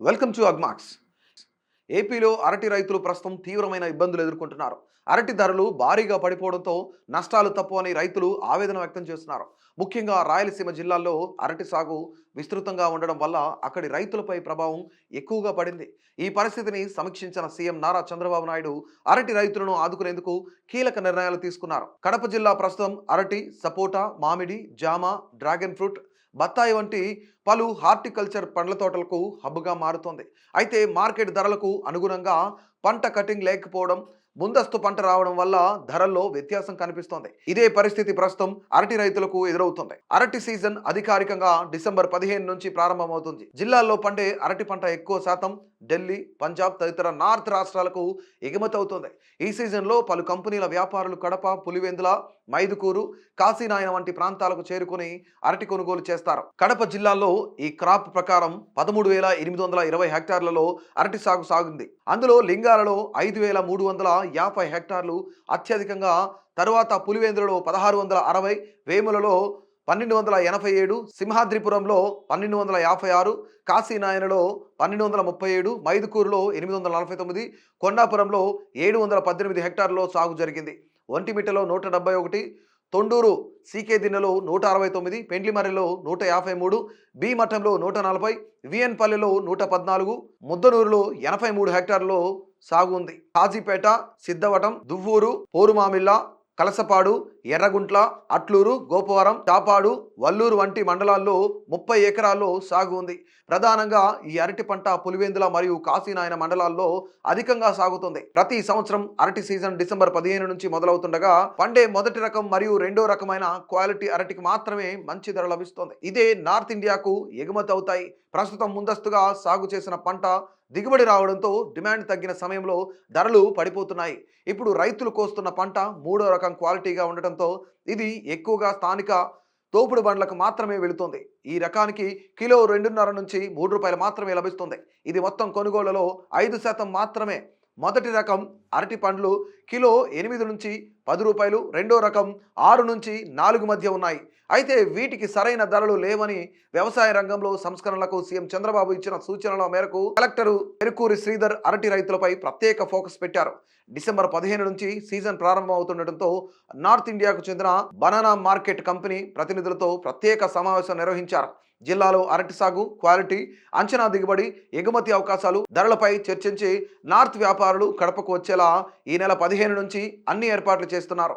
Welcome to Agmax. ఏపీలో అరటి రైతులు ప్రస్తుతం తీవ్రమైన ఇబ్బందులు ఎదుర్కొంటున్నారు. అరటి ధరలు భారీగా పడిపోవడంతో నష్టాలు తప్పవని రైతులు ఆవేదన వ్యక్తం చేస్తున్నారు. ముఖ్యంగా రాయలసీమ జిల్లాల్లో అరటి సాగు విస్తృతంగా ఉండడం వల్ల అక్కడి రైతులపై ప్రభావం ఎక్కువగా పడింది. ఈ పరిస్థితిని సమీక్షించిన సీఎం నారా చంద్రబాబు నాయుడు అరటి రైతులను ఆదుకునేందుకు కీలక నిర్ణయాలు తీసుకున్నారు. కడప జిల్లా ప్రస్తుతం అరటి, సపోటా, మామిడి, జామ, డ్రాగన్ ఫ్రూట్, బత్తాయి వంటి పలు హార్టికల్చర్ పండ్ల తోటలకు హబ్గా మారుతోంది. అయితే మార్కెట్ ధరలకు అనుగుణంగా పంట కటింగ్ లేకపోవడం, ముందస్తు పంట రావడం వల్ల ధరల్లో వ్యత్యాసం కనిపిస్తోంది. ఇదే పరిస్థితి ప్రస్తుతం అరటి రైతులకు ఎదురవుతుంది. అరటి సీజన్ అధికారికంగా డిసెంబర్ 15 నుంచి ప్రారంభమవుతుంది. జిల్లాల్లో పండే అరటి పంట ఎక్కువ శాతం ఢిల్లీ, పంజాబ్ తదితర నార్త్ రాష్ట్రాలకు ఎగుమతి అవుతుంది. ఈ సీజన్లో పలు కంపెనీల వ్యాపారులు కడప, పులివెందుల, మైదుకూరు, కాశీనాయన వంటి ప్రాంతాలకు చేరుకుని అరటి కొనుగోలు చేస్తారు. కడప జిల్లాలో ఈ క్రాప్ ప్రకారం 13,820 హెక్టార్లలో అరటి సాగు సాగింది. అందులో లింగాలలో 5,350 హెక్టార్లు అత్యధికంగా, తరువాత పులివెందులలో 1,660, వేములలో 1,287, సింహాద్రిపురంలో 1,256, కాశీనాయనలో 1,237, మైదుకూరులో 849, కొండాపురంలో 718 హెక్టార్లలో సాగు జరిగింది. ఒంటిమిట్టలో 171, తొండూరు సీకే దిన్నెలో 169, పెండ్లిమర్రిలో 153, బి మఠంలో 140, విఎన్పల్లెలో 114, ముద్దనూరులో 83 హెక్టార్లలో సాగు ఉంది. కాజీపేట, సిద్ధవటం, దువ్వూరు, పోరుమామిళ్ళ, కలసపాడు, ఎర్రగుంట్ల, అట్లూరు, గోపవరం, చాపాడు, వల్లూరు వంటి మండలాల్లో 30 ఎకరాల్లో సాగు ఉంది. ప్రధానంగా ఈ అరటి పంట పులివెందుల మరియు కాశీనాయన మండలాల్లో అధికంగా సాగుతుంది. ప్రతి సంవత్సరం అరటి సీజన్ డిసెంబర్ 15 నుంచి మొదలవుతుండగా పండే మొదటి రకం మరియు రెండో రకమైన క్వాలిటీ అరటికి మాత్రమే మంచి ధర లభిస్తుంది. ఇదే నార్త్ ఇండియాకు ఎగుమతి అవుతాయి. ప్రస్తుతం ముందస్తుగా సాగు చేసిన పంట దిగుబడి రావడంతో డిమాండ్ తగ్గిన సమయంలో ధరలు పడిపోతున్నాయి. ఇప్పుడు రైతులు కోస్తున్న పంట మూడో రకం క్వాలిటీగా ఉండటంతో ఇది ఎక్కువగా స్థానిక తోపుడు బండ్లకు మాత్రమే వెళుతుంది. ఈ రకానికి కిలో 2.5 నుంచి 3 రూపాయలు మాత్రమే లభిస్తుంది. ఇది మొత్తం కొనుగోళ్లలో 5% మాత్రమే. మొదటి రకం అరటి పండ్లు కిలో 8 నుంచి 10 రూపాయలు, రెండో రకం 6 నుంచి 4 మధ్య ఉన్నాయి. అయితే వీటికి సరైన ధరలు లేవని వ్యవసాయ రంగంలో సంస్కరణలకు సీఎం చంద్రబాబు ఇచ్చిన సూచనల మేరకు కలెక్టరు పెరుకూరి శ్రీధర్ అరటి రైతులపై ప్రత్యేక ఫోకస్ పెట్టారు. డిసెంబర్ 15 నుంచి సీజన్ ప్రారంభం అవుతుండటంతో నార్త్ ఇండియాకు చెందిన బనానా మార్కెట్ కంపెనీ ప్రతినిధులతో ప్రత్యేక సమావేశం నిర్వహించారు. జిల్లాలో అరటి సాగు, క్వాలిటీ, అంచనా దిగుబడి, ఎగుమతి అవకాశాలు, ధరలపై చర్చించి నార్త్ వ్యాపారులు కడపకు వచ్చేలా ఈ నెల 15 నుంచి అన్ని ఏర్పాట్లు చేస్తున్నారు.